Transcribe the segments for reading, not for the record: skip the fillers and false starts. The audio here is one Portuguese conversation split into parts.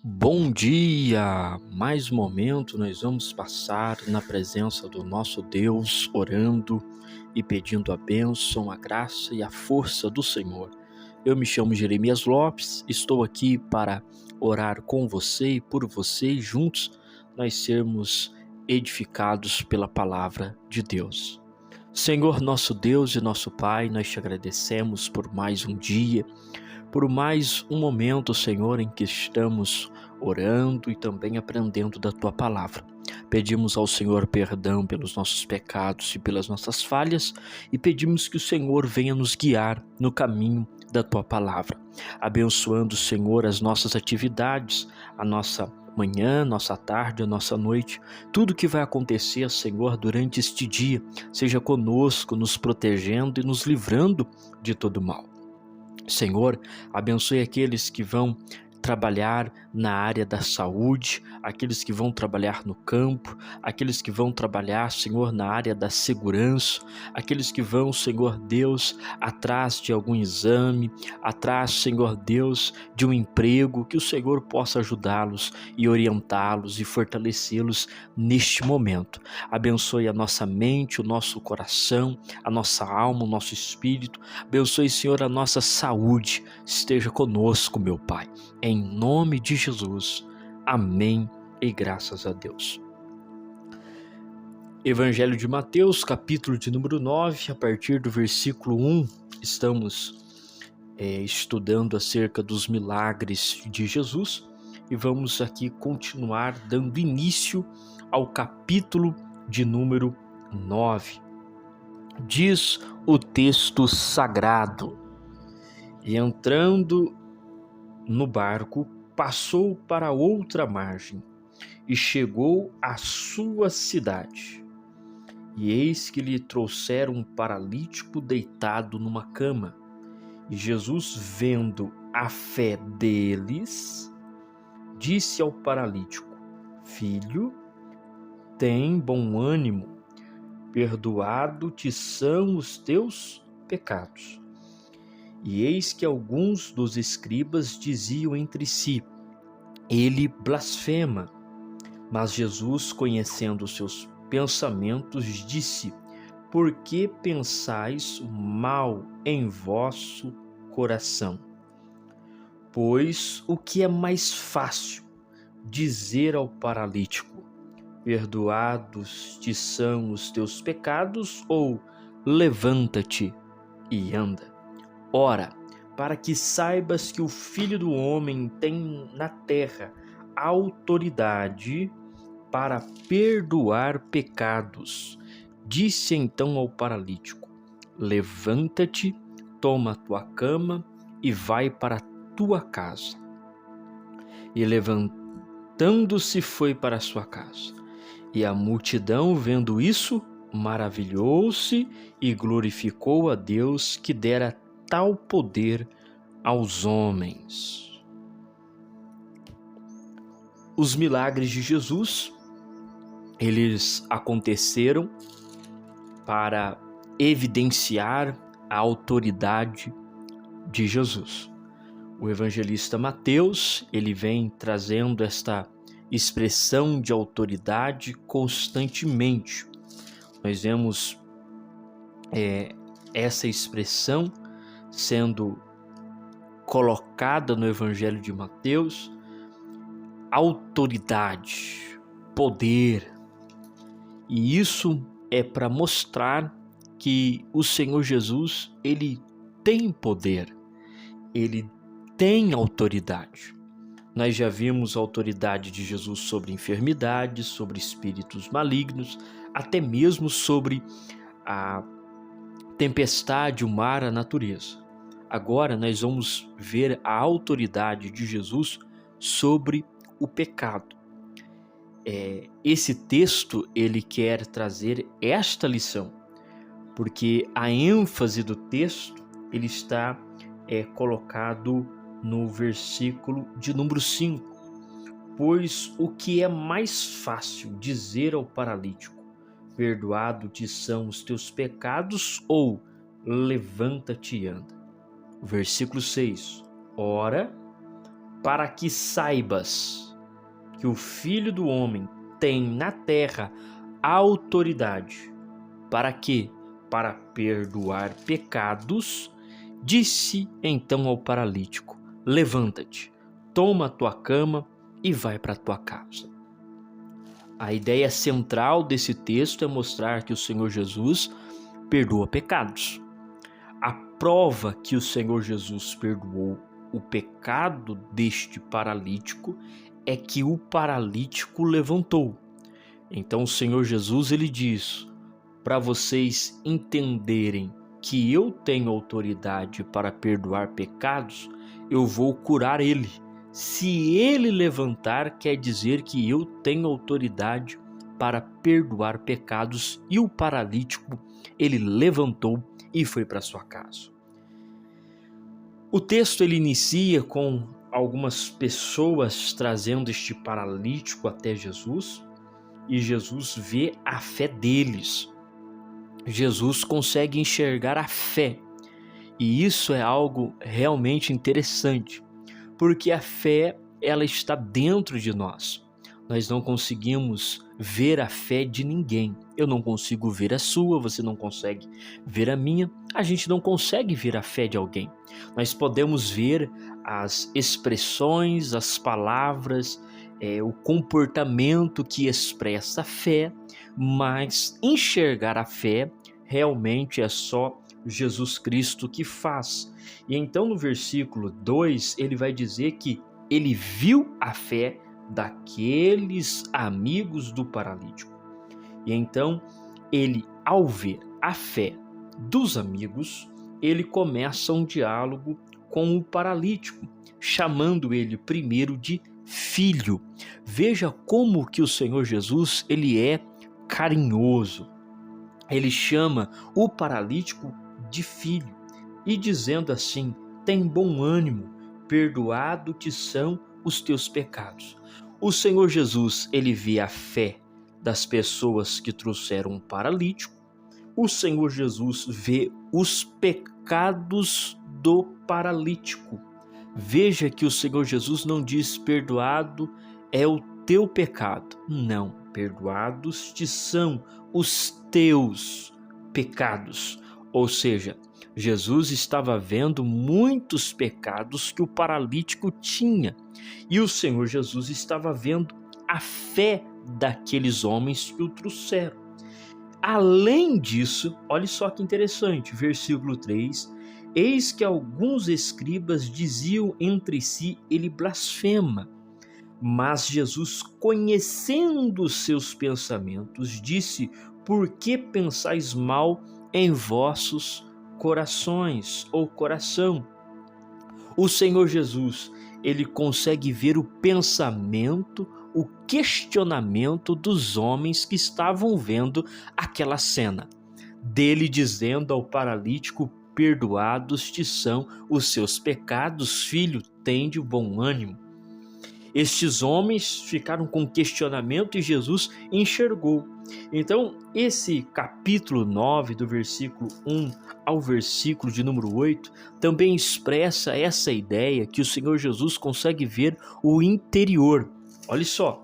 Bom dia! Mais um momento nós vamos passar na presença do nosso Deus, orando e pedindo a bênção, a graça e a força do Senhor. Eu me chamo Jeremias Lopes, estou aqui para orar com você e por você e juntos nós sermos edificados pela palavra de Deus. Senhor, nosso Deus e nosso Pai, nós te agradecemos por mais um dia, por mais um momento, Senhor, em que estamos orando e também aprendendo da Tua palavra. Pedimos ao Senhor perdão pelos nossos pecados e pelas nossas falhas e pedimos que o Senhor venha nos guiar no caminho da Tua palavra, abençoando, Senhor, as nossas atividades, a nossa manhã, nossa tarde, a nossa noite, tudo que vai acontecer, Senhor, durante este dia, seja conosco, nos protegendo e nos livrando de todo mal. Senhor, abençoe aqueles que vão trabalhar na área da saúde, aqueles que vão trabalhar no campo, aqueles que vão trabalhar, Senhor, na área da segurança, aqueles que vão, Senhor Deus, atrás de algum exame, atrás, Senhor Deus, de um emprego, que o Senhor possa ajudá-los e orientá-los e fortalecê-los neste momento. Abençoe a nossa mente, o nosso coração, a nossa alma, o nosso espírito. Abençoe, Senhor, a nossa saúde. Esteja conosco, meu Pai. Em nome de Jesus. Amém e graças a Deus. Evangelho de Mateus, capítulo de número 9, a partir do versículo 1, estamos estudando acerca dos milagres de Jesus e vamos aqui continuar dando início ao capítulo de número 9. Diz o texto sagrado: E entrando no barco, passou para outra margem e chegou à sua cidade. E eis que lhe trouxeram um paralítico deitado numa cama. E Jesus, vendo a fé deles, disse ao paralítico: Filho, tem bom ânimo, perdoado-te são os teus pecados. E eis que alguns dos escribas diziam entre si: Ele blasfema. Mas Jesus, conhecendo os seus pensamentos, disse: Por que pensais mal em vosso coração? Pois o que é mais fácil dizer ao paralítico: Perdoados te são os teus pecados, ou levanta-te e anda? Ora, para que saibas que o Filho do Homem tem na terra autoridade para perdoar pecados, disse então ao paralítico: Levanta-te, toma a tua cama e vai para a tua casa. E levantando-se foi para a sua casa. E a multidão, vendo isso, maravilhou-se e glorificou a Deus que dera tal poder aos homens. Os milagres de Jesus, eles aconteceram para evidenciar a autoridade de Jesus. O evangelista Mateus, ele vem trazendo esta expressão de autoridade constantemente. Nós vemos essa expressão sendo colocada no Evangelho de Mateus: autoridade, poder. E isso é para mostrar que o Senhor Jesus, ele tem poder, ele tem autoridade. Nós já vimos a autoridade de Jesus sobre enfermidades, sobre espíritos malignos, até mesmo sobre a tempestade, o mar, a natureza. Agora nós vamos ver a autoridade de Jesus sobre o pecado. Esse texto, ele quer trazer esta lição, porque a ênfase do texto, ele está colocado no versículo de número 5. Pois o que é mais fácil dizer ao paralítico: Perdoado-te são os teus pecados, ou levanta-te e anda? Versículo 6. Ora, para que saibas que o Filho do Homem tem na terra autoridade. Para quê? Para perdoar pecados. Disse então ao paralítico: levanta-te, toma a tua cama e vai para a tua casa. A ideia central desse texto é mostrar que o Senhor Jesus perdoa pecados. A prova que o Senhor Jesus perdoou o pecado deste paralítico é que o paralítico levantou. Então o Senhor Jesus ele diz: para vocês entenderem que eu tenho autoridade para perdoar pecados, eu vou curar ele. Se ele levantar, quer dizer que eu tenho autoridade para perdoar pecados. E o paralítico, ele levantou e foi para sua casa. O texto ele inicia com algumas pessoas trazendo este paralítico até Jesus, e Jesus vê a fé deles. Jesus consegue enxergar a fé, e isso é algo realmente interessante, porque a fé ela está dentro de nós. Nós não conseguimos ver a fé de ninguém. Eu não consigo ver a sua, você não consegue ver a minha, a gente não consegue ver a fé de alguém. Nós podemos ver as expressões, as palavras, o comportamento que expressa a fé, mas enxergar a fé realmente é só Jesus Cristo que faz. E então no versículo 2 ele vai dizer que ele viu a fé daqueles amigos do paralítico. E então ele, ao ver a fé dos amigos, ele começa um diálogo com o paralítico, chamando ele primeiro de filho. Veja como que o Senhor Jesus ele é carinhoso. Ele chama o paralítico de filho e dizendo assim: tem bom ânimo, perdoado te são os teus pecados. O Senhor Jesus ele vê a fé das pessoas que trouxeram um paralítico. O Senhor Jesus vê os pecados do paralítico. Veja que o Senhor Jesus não diz perdoado é o teu pecado. Não, perdoados te são os teus pecados. Ou seja, Jesus estava vendo muitos pecados que o paralítico tinha, e o Senhor Jesus estava vendo a fé daqueles homens que o trouxeram. Além disso, olha só que interessante, versículo 3, eis que alguns escribas diziam entre si, ele blasfema. Mas Jesus, conhecendo os seus pensamentos, disse: por que pensais mal em vossos corações ou coração? O Senhor Jesus, ele consegue ver o pensamento, o questionamento dos homens que estavam vendo aquela cena, dele dizendo ao paralítico: perdoados te são os seus pecados, filho, tende bom ânimo. Estes homens ficaram com questionamento e Jesus enxergou. Então, esse capítulo 9, do versículo 1 ao versículo de número 8, também expressa essa ideia que o Senhor Jesus consegue ver o interior. Olha só,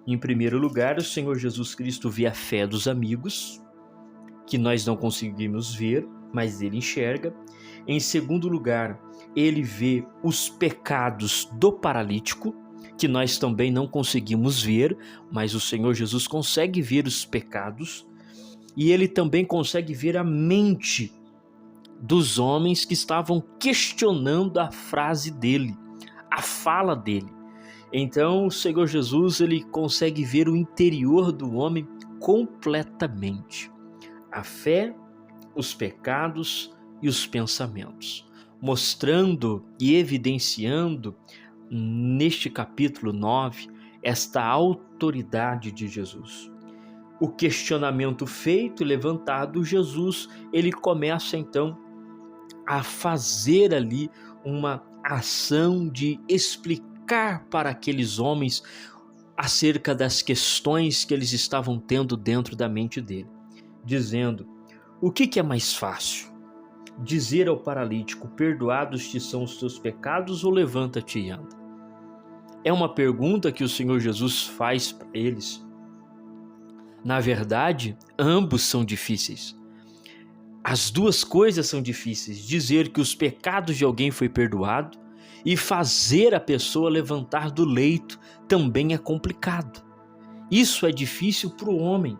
em primeiro lugar, o Senhor Jesus Cristo vê a fé dos amigos, que nós não conseguimos ver, mas ele enxerga. Em segundo lugar, ele vê os pecados do paralítico, que nós também não conseguimos ver, mas o Senhor Jesus consegue ver os pecados, e ele também consegue ver a mente dos homens que estavam questionando a frase dele, a fala dele. Então o Senhor Jesus ele consegue ver o interior do homem completamente, a fé, os pecados e os pensamentos, mostrando e evidenciando neste capítulo 9, esta autoridade de Jesus. O questionamento feito e levantado, Jesus, ele começa então a fazer ali uma ação de explicar para aqueles homens acerca das questões que eles estavam tendo dentro da mente dele, dizendo: o que é mais fácil? Dizer ao paralítico: perdoados te são os teus pecados, ou levanta-te e anda? É uma pergunta que o Senhor Jesus faz para eles. Na verdade, ambos são difíceis. As duas coisas são difíceis. Dizer que os pecados de alguém foi perdoado e fazer a pessoa levantar do leito também é complicado. Isso é difícil para o homem.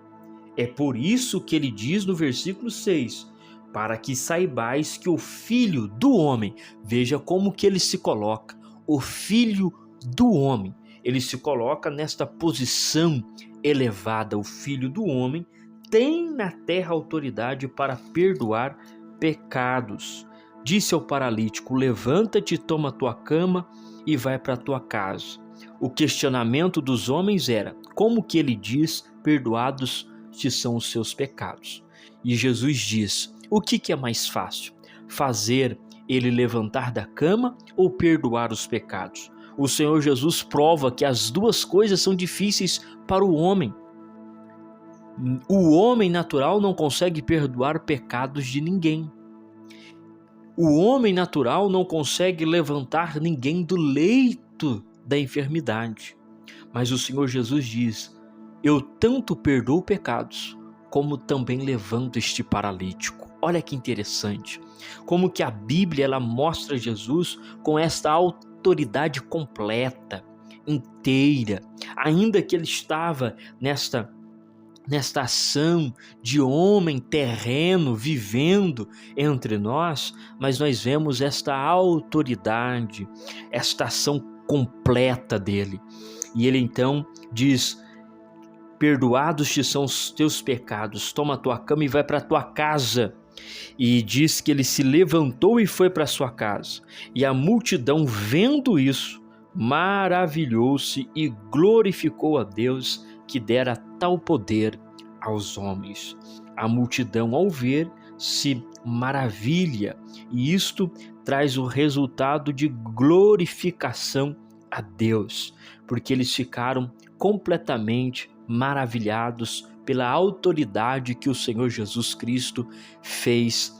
É por isso que ele diz no versículo 6, para que saibais que o Filho do Homem, veja como que ele se coloca, o Filho do Homem, ele se coloca nesta posição elevada, o Filho do Homem, tem na terra autoridade para perdoar pecados. Disse ao paralítico, levanta-te, toma tua cama e vai para tua casa. O questionamento dos homens era, como que ele diz, perdoados te são os seus pecados? E Jesus diz, o que é mais fácil? Fazer ele levantar da cama ou perdoar os pecados? O Senhor Jesus prova que as duas coisas são difíceis para o homem. O homem natural não consegue perdoar pecados de ninguém. O homem natural não consegue levantar ninguém do leito da enfermidade. Mas o Senhor Jesus diz, eu tanto perdoo pecados, como também levanto este paralítico. Olha que interessante, como que a Bíblia ela mostra Jesus com esta autoridade completa, inteira, ainda que ele estava nesta ação de homem terreno vivendo entre nós, mas nós vemos esta autoridade, esta ação completa dele. E ele então diz, perdoados te são os teus pecados, toma a tua cama e vai para a tua casa. E diz que ele se levantou e foi para a sua casa. E a multidão, vendo isso, maravilhou-se e glorificou a Deus que dera tal poder aos homens. A multidão, ao ver, se maravilha, e isto traz o resultado de glorificação a Deus, porque eles ficaram completamente maravilhados pela autoridade que o Senhor Jesus Cristo fez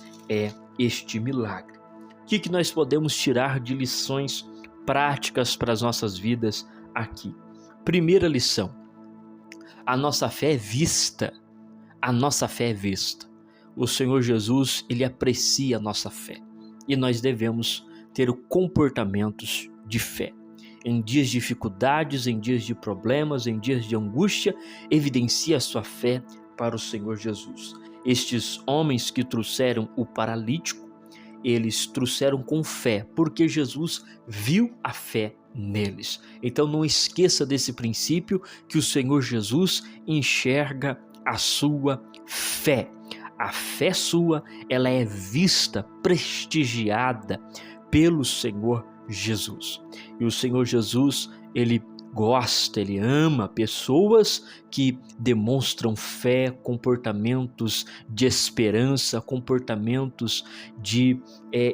este milagre. O que nós podemos tirar de lições práticas para as nossas vidas aqui? Primeira lição, a nossa fé é vista. A nossa fé é vista. O Senhor Jesus, ele aprecia a nossa fé. E nós devemos ter comportamentos de fé. Em dias de dificuldades, em dias de problemas, em dias de angústia, evidencie a sua fé para o Senhor Jesus. Estes homens que trouxeram o paralítico, eles trouxeram com fé, porque Jesus viu a fé neles. Então não esqueça desse princípio que o Senhor Jesus enxerga a sua fé. A fé sua, ela é vista, prestigiada pelo Senhor Jesus. E o Senhor Jesus, ele gosta, ele ama pessoas que demonstram fé, comportamentos de esperança, comportamentos de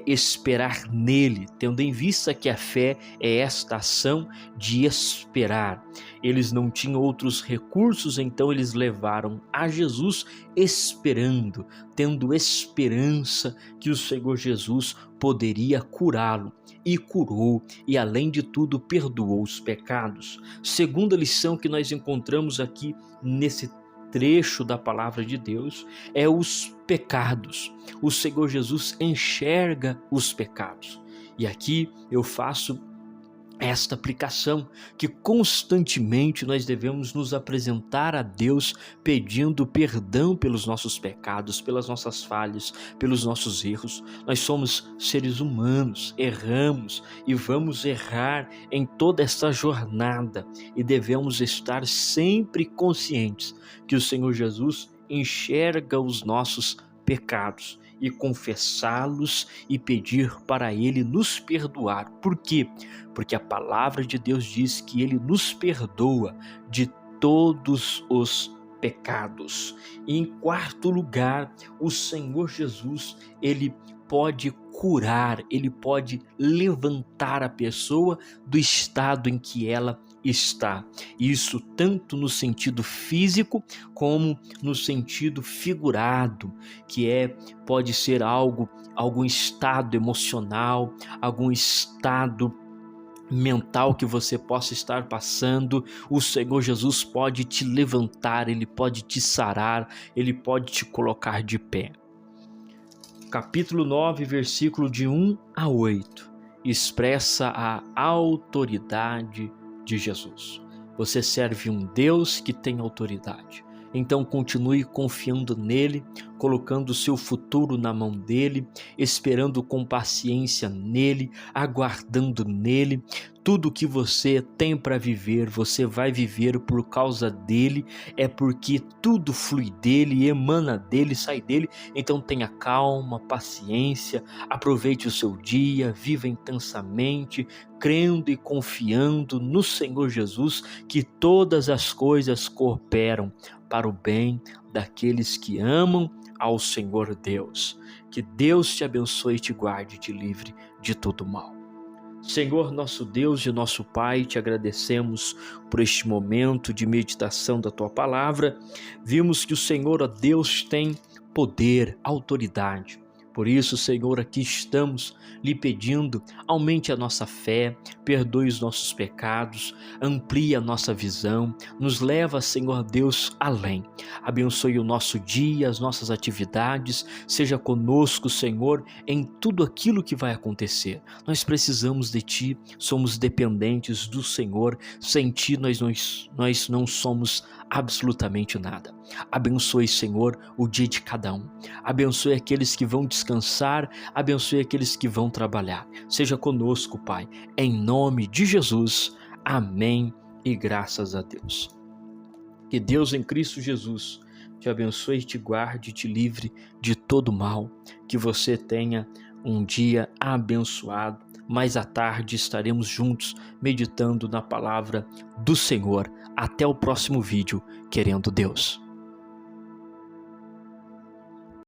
esperar nele, tendo em vista que a fé é esta ação de esperar. Eles não tinham outros recursos, então eles levaram a Jesus esperando, tendo esperança que o Senhor Jesus poderia curá-lo. E curou, e além de tudo perdoou os pecados. Segunda lição que nós encontramos aqui nesse trecho da palavra de Deus é os pecados. O Senhor Jesus enxerga os pecados. E aqui eu faço esta aplicação, que constantemente nós devemos nos apresentar a Deus pedindo perdão pelos nossos pecados, pelas nossas falhas, pelos nossos erros. Nós somos seres humanos, erramos e vamos errar em toda esta jornada e devemos estar sempre conscientes que o Senhor Jesus enxerga os nossos pecados e confessá-los e pedir para Ele nos perdoar. Por quê? Porque a palavra de Deus diz que Ele nos perdoa de todos os pecados. E em quarto lugar, o Senhor Jesus, Ele pode curar, Ele pode levantar a pessoa do estado em que ela está. Isso tanto no sentido físico como no sentido figurado, que pode ser algum estado emocional, algum estado mental que você possa estar passando, o Senhor Jesus pode te levantar, Ele pode te sarar, Ele pode te colocar de pé. Capítulo 9, versículo de 1 a 8, expressa a autoridade de Jesus. Você serve um Deus que tem autoridade. Então continue confiando nele, colocando o seu futuro na mão dele, esperando com paciência nele, aguardando nele. Tudo que você tem para viver, você vai viver por causa dele, é porque tudo flui dele, emana dele, sai dele. Então tenha calma, paciência, aproveite o seu dia, viva intensamente, crendo e confiando no Senhor Jesus, que todas as coisas cooperam para o bem daqueles que amam ao Senhor Deus. Que Deus te abençoe e te guarde e te livre de todo mal. Senhor, nosso Deus e nosso Pai, te agradecemos por este momento de meditação da Tua Palavra. Vimos que o Senhor, ó Deus, tem poder, autoridade. Por isso, Senhor, aqui estamos lhe pedindo, aumente a nossa fé, perdoe os nossos pecados, amplie a nossa visão, nos leva, Senhor Deus, além. Abençoe o nosso dia, as nossas atividades, seja conosco, Senhor, em tudo aquilo que vai acontecer. Nós precisamos de Ti, somos dependentes do Senhor, sem Ti nós não somos absolutamente nada. Abençoe, Senhor, o dia de cada um. Abençoe aqueles que vão descansar, abençoe aqueles que vão trabalhar. Seja conosco, Pai, em nome de Jesus. Amém e graças a Deus. Que Deus em Cristo Jesus te abençoe, te guarde, te livre de todo mal. Que você tenha um dia abençoado. Mais à tarde estaremos juntos meditando na palavra do Senhor. Até o próximo vídeo, querendo Deus.